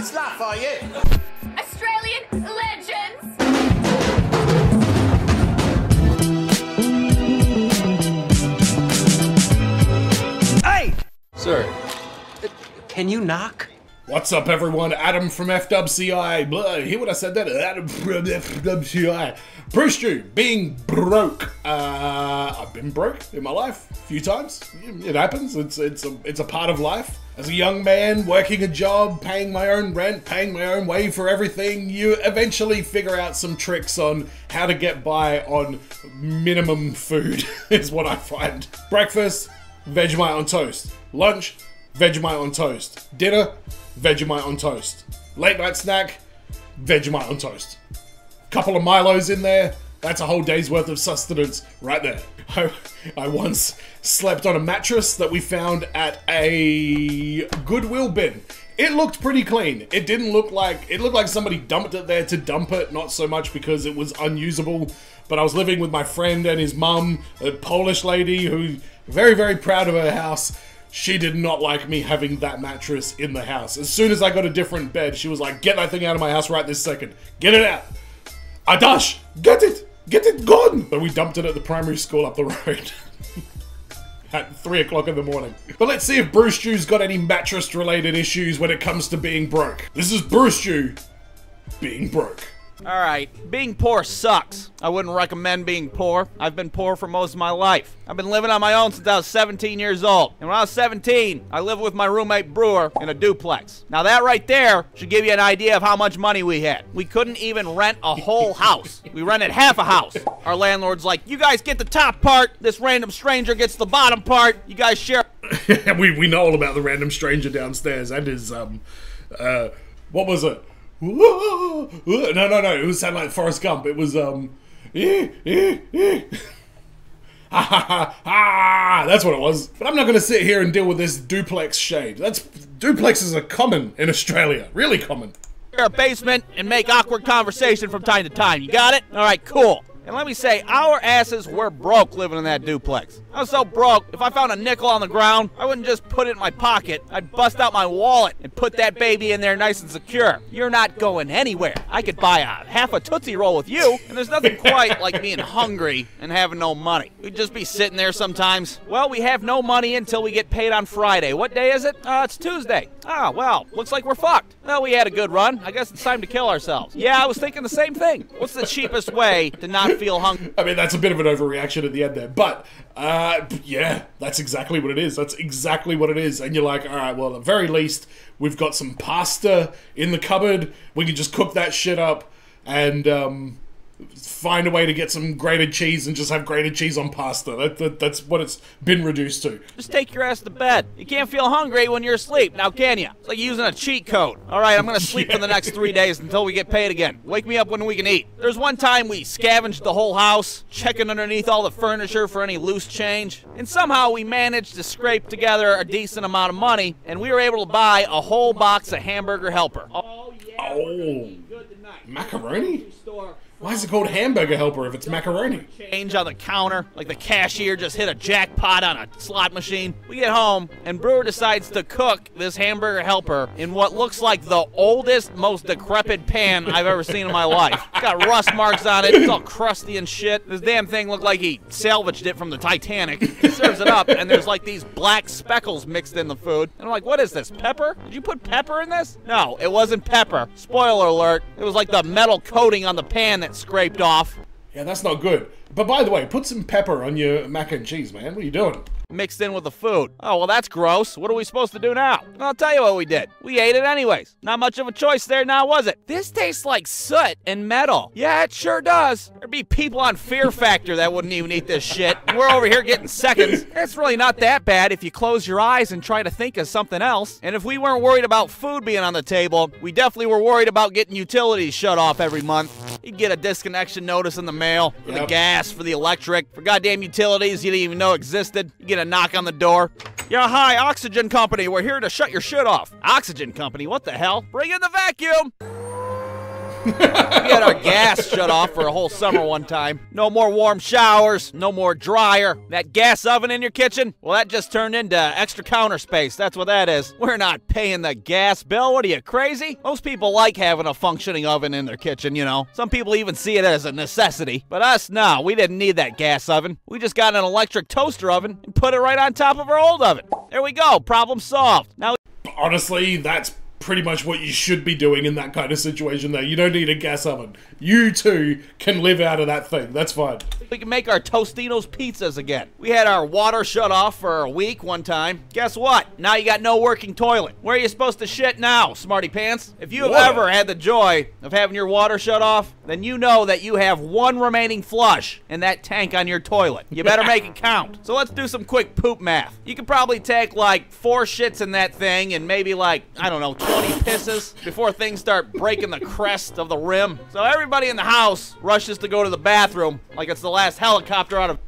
Nice laugh, are you? Australian legends! Hey! Sir, can you knock? What's up, everyone? Adam from FWCI. Hear what I said there? Adam from FWCI. Brewstew, being broke. I've been broke in my life a few times. It happens. It's a part of life. As a young man, working a job, paying my own rent, paying my own way for everything, you eventually figure out some tricks on how to get by on minimum food, is what I find. Breakfast, Vegemite on toast. Lunch, Vegemite on toast. Dinner, Vegemite on toast. Late night snack, Vegemite on toast. Couple of Milos in there, that's a whole day's worth of sustenance right there. I once slept on a mattress that we found at a Goodwill bin. It looked pretty clean. It looked like somebody dumped it there to dump it, not so much because it was unusable, but I was living with my friend and his mum, a Polish lady who very, very proud of her house. She did not like me having that mattress in the house. As soon as I got a different bed, she was like, get that thing out of my house right this second. Get it out. Adash, get it gone. But we dumped it at the primary school up the road. At 3 o'clock in the morning. But let's see if Brewstew's got any mattress related issues when it comes to being broke. This is Brewstew being broke. Alright, being poor sucks. I wouldn't recommend being poor. I've been poor for most of my life. I've been living on my own since I was 17 years old. And when I was 17, I lived with my roommate Brewer in a duplex. Now that right there should give you an idea of how much money we had. We couldn't even rent a whole house. We rented half a house. Our landlord's like, you guys get the top part, this random stranger gets the bottom part, you guys share. we know all about the random stranger downstairs and his, what was it? No, it was sound like Forrest Gump. It was, that's what it was. But I'm not going to sit here and deal with this duplex shade. Duplexes are common in Australia. Really common. A basement and make awkward conversation from time to time. You got it? All right, cool. And let me say, our asses were broke living in that duplex. I was so broke, if I found a nickel on the ground, I wouldn't just put it in my pocket. I'd bust out my wallet and put that baby in there nice and secure. You're not going anywhere. I could buy half a Tootsie Roll with you, and there's nothing quite like being hungry and having no money. We'd just be sitting there sometimes. Well, we have no money until we get paid on Friday. What day is it? It's Tuesday. Ah, well, looks like we're fucked. Well, we had a good run. I guess it's time to kill ourselves. Yeah, I was thinking the same thing. What's the cheapest way to not feel hungry? I mean, that's a bit of an overreaction at the end there, but yeah, that's exactly what it is. That's exactly what it is. And you're like, all right, well, at the very least, we've got some pasta in the cupboard. We can just cook that shit up and find a way to get some grated cheese and just have grated cheese on pasta. That's what it's been reduced to. Just take your ass to bed. You can't feel hungry when you're asleep, now can you? It's like using a cheat code. All right, I'm gonna sleep for the next 3 days until we get paid again. Wake me up when we can eat. There's one time we scavenged the whole house, checking underneath all the furniture for any loose change, and somehow we managed to scrape together a decent amount of money, and we were able to buy a whole box of Hamburger Helper. Oh, yeah. Oh, macaroni? Why is it called Hamburger Helper if it's macaroni? Change on the counter, like the cashier just hit a jackpot on a slot machine. We get home, and Brewer decides to cook this Hamburger Helper in what looks like the oldest, most decrepit pan I've ever seen in my life. It's got rust marks on it, it's all crusty and shit. This damn thing looked like he salvaged it from the Titanic. He serves it up, and there's like these black speckles mixed in the food. And I'm like, what is this, pepper? Did you put pepper in this? No, it wasn't pepper. Spoiler alert, it was like the metal coating on the pan that scraped off. Yeah, that's not good. But by the way, put some pepper on your mac and cheese, man. What are you doing? Mixed in with the food. Oh, well, that's gross. What are we supposed to do now? I'll tell you what we did. We ate it anyways. Not much of a choice there now, was it? This tastes like soot and metal. Yeah, it sure does. There'd be people on Fear Factor that wouldn't even eat this shit. We're over here getting seconds. It's really not that bad if you close your eyes and try to think of something else. And if we weren't worried about food being on the table, we definitely were worried about getting utilities shut off every month. You'd get a disconnection notice in the mail for the gas, for the electric, for goddamn utilities you didn't even know existed. You get a knock on the door. Yeah, hi, Oxygen Company. We're here to shut your shit off. Oxygen Company? What the hell? Bring in the vacuum! We had our gas shut off for a whole summer one time. No more warm showers, no more dryer. That gas oven in your kitchen, well, that just turned into extra counter space. That's what that is. We're not paying the gas bill. What are you, crazy? Most people like having a functioning oven in their kitchen, you know. Some people even see it as a necessity. But us, no, we didn't need that gas oven. We just got an electric toaster oven and put it right on top of our old oven. There we go, problem solved. Now, Honestly, that's pretty much what you should be doing in that kind of situation though. You don't need a gas oven. You too can live out of that thing. That's fine. we can make our Tostino's pizzas again. We had our water shut off for a week one time. Guess what? Now you got no working toilet. Where are you supposed to shit now, smarty pants? If you have ever had the joy of having your water shut off, then you know that you have one remaining flush in that tank on your toilet. You better make it count. So let's do some quick poop math. You could probably take like 4 shits in that thing and maybe like, I don't know, 20 pisses before things start breaking the crest of the rim. So everybody in the house rushes to go to the bathroom like it's the last helicopter out of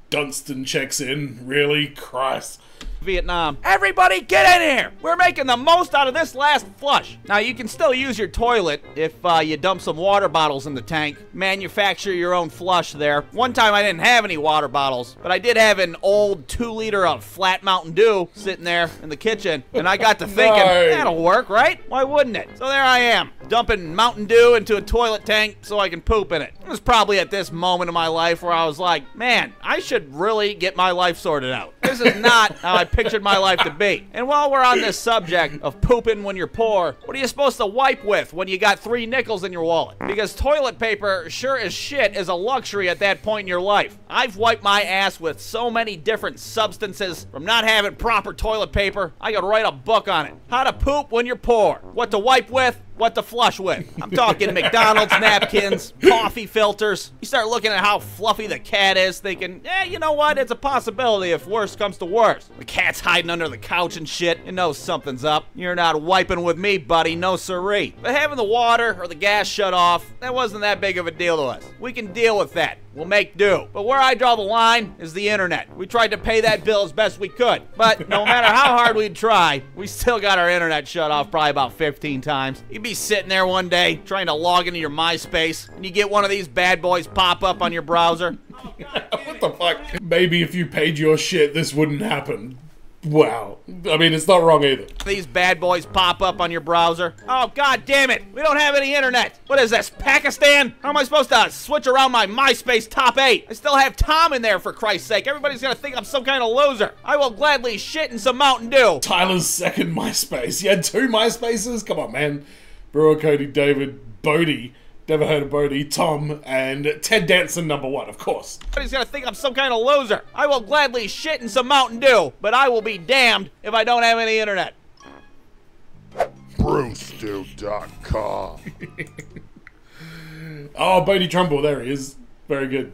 Dunstan checks in. Really? Christ. Vietnam. Everybody get in here! We're making the most out of this last flush. Now you can still use your toilet if you dump some water bottles in the tank. Manufacture your own flush there. One time I didn't have any water bottles, but I did have an old 2-liter of flat Mountain Dew sitting there in the kitchen, and I got to thinking, that'll work, right? Why wouldn't it? So there I am, dumping Mountain Dew into a toilet tank so I can poop in it. It was probably at this moment in my life where I was like, man, I should really get my life sorted out. This is not how I pictured my life to be. And while we're on this subject of pooping when you're poor, what are you supposed to wipe with when you got 3 nickels in your wallet? Because toilet paper, sure as shit, is a luxury at that point in your life. I've wiped my ass with so many different substances from not having proper toilet paper, I could write a book on it. How to poop when you're poor. What to wipe with, what to flush with. I'm talking McDonald's napkins, coffee filters. You start looking at how fluffy the cat is, thinking, yeah, you know what? It's a possibility if worse comes to worse. The cat's hiding under the couch and shit. You know something's up. You're not wiping with me, buddy. No siree. But having the water or the gas shut off, that wasn't that big of a deal to us. We can deal with that. We'll make do. But where I draw the line is the internet. We tried to pay that bill as best we could. But no matter how hard we'd try, we still got our internet shut off probably about 15 times. You'd be sitting there one day trying to log into your MySpace, and you get one of these bad boys pop up on your browser. What the fuck? Maybe if you paid your shit, this wouldn't happen. Wow. I mean, it's not wrong either. These bad boys pop up on your browser. Oh, god damn it. We don't have any internet. What is this, Pakistan? How am I supposed to switch around my MySpace top 8? I still have Tom in there, for Christ's sake. Everybody's gonna think I'm some kind of loser. I will gladly shit in some Mountain Dew. Tyler's second MySpace. You had 2 MySpaces? Come on, man. Brewer, Cody, David, Bodie. Never heard of Bodie, Tom, and Ted Danson #1, of course. Everybody's gonna think I'm some kind of loser. I will gladly shit in some Mountain Dew, but I will be damned if I don't have any internet. Brewstew.com. Oh, Bodie Trumbull, there he is. Very good.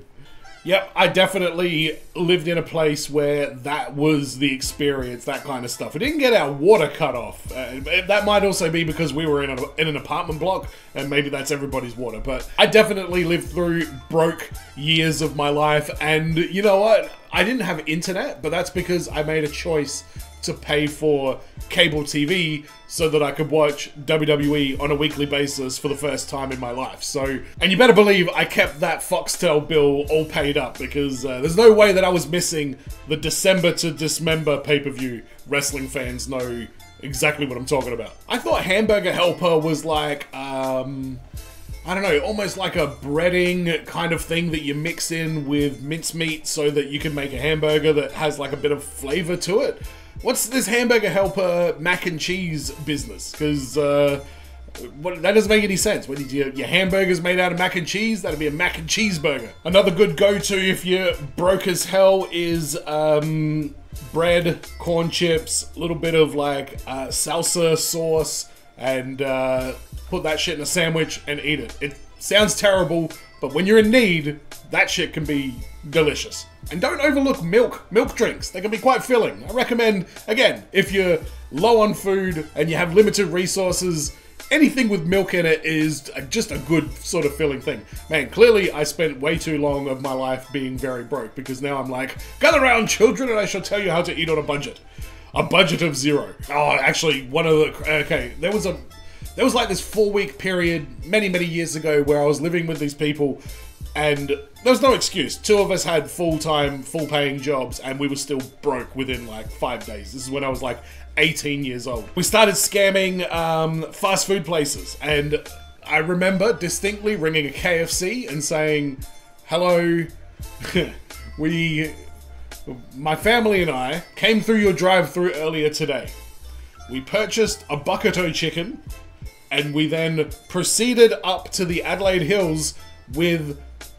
Yep, I definitely lived in a place where that was the experience, that kind of stuff. We didn't get our water cut off. That might also be because we were in an apartment block, and maybe that's everybody's water. But I definitely lived through broke years of my life, and you know what? I didn't have internet, but that's because I made a choice to pay for cable TV so that I could watch WWE on a weekly basis for the first time in my life. So, and you better believe I kept that Foxtel bill all paid up because there's no way that I was missing the December to Dismember pay-per-view. Wrestling fans know exactly what I'm talking about. I thought Hamburger Helper was like, I don't know, almost like a breading kind of thing that you mix in with mincemeat so that you can make a hamburger that has like a bit of flavor to it. What's this Hamburger Helper mac and cheese business? Because that doesn't make any sense. What, your hamburger's made out of mac and cheese? That'd be a mac and cheeseburger. Another good go-to if you're broke as hell is bread, corn chips, a little bit of like salsa sauce, and put that shit in a sandwich and eat it. It sounds terrible, but when you're in need, that shit can be delicious. And don't overlook milk drinks. They can be quite filling. I recommend, again, if you're low on food and you have limited resources, anything with milk in it is just a good sort of filling thing. Man, clearly I spent way too long of my life being very broke because now I'm like, gather round children and I shall tell you how to eat on a budget. A budget of 0. Oh, actually, one of the, okay, there was there was like this 4-week period many, many years ago where I was living with these people, and there was no excuse. 2 of us had full-time, full-paying jobs, and we were still broke within like 5 days. This is when I was like 18 years old. We started scamming fast food places, and I remember distinctly ringing a KFC and saying, hello, my family and I came through your drive-thru earlier today. We purchased a bucket-o chicken, and we then proceeded up to the Adelaide Hills with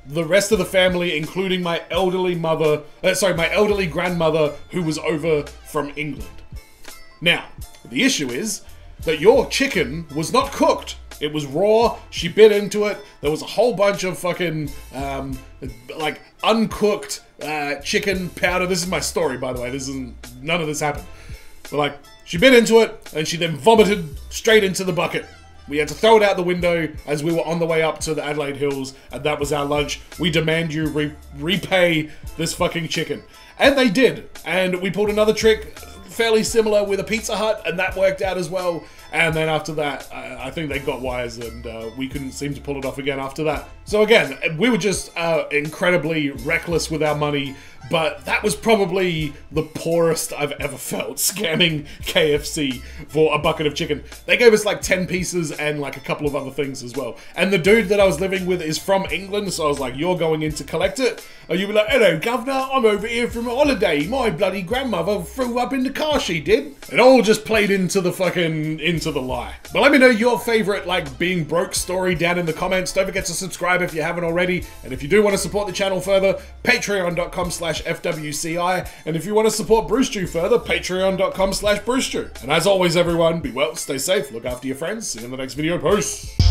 the rest of the family, including my elderly grandmother, who was over from England. Now, the issue is that your chicken was not cooked. It was raw. She bit into it. There was a whole bunch of fucking, like, uncooked chicken powder. This is my story, by the way. None of this happened. But, like, she bit into it, and she then vomited straight into the bucket. We had to throw it out the window as we were on the way up to the Adelaide Hills, and that was our lunch. We demand you repay this fucking chicken. And they did. And we pulled another trick fairly similar with a Pizza Hut, and that worked out as well. And then after that, I think they got wires, and we couldn't seem to pull it off again after that. So again, we were just incredibly reckless with our money, but that was probably the poorest I've ever felt, scamming KFC for a bucket of chicken. They gave us like 10 pieces and like a couple of other things as well. And the dude that I was living with is from England, so I was like, you're going in to collect it? And you'd be like, hello governor, I'm over here from a holiday. My bloody grandmother threw up in the car, she did. It all just played into the lie. But let me know your favorite like being broke story down in the comments. Don't forget to subscribe if you haven't already. And if you do want to support the channel further, patreon.com/FWCI. And if you want to support Brewstew further, patreon.com/Brewstew. And as always, everyone, be well, stay safe, look after your friends. See you in the next video. Peace.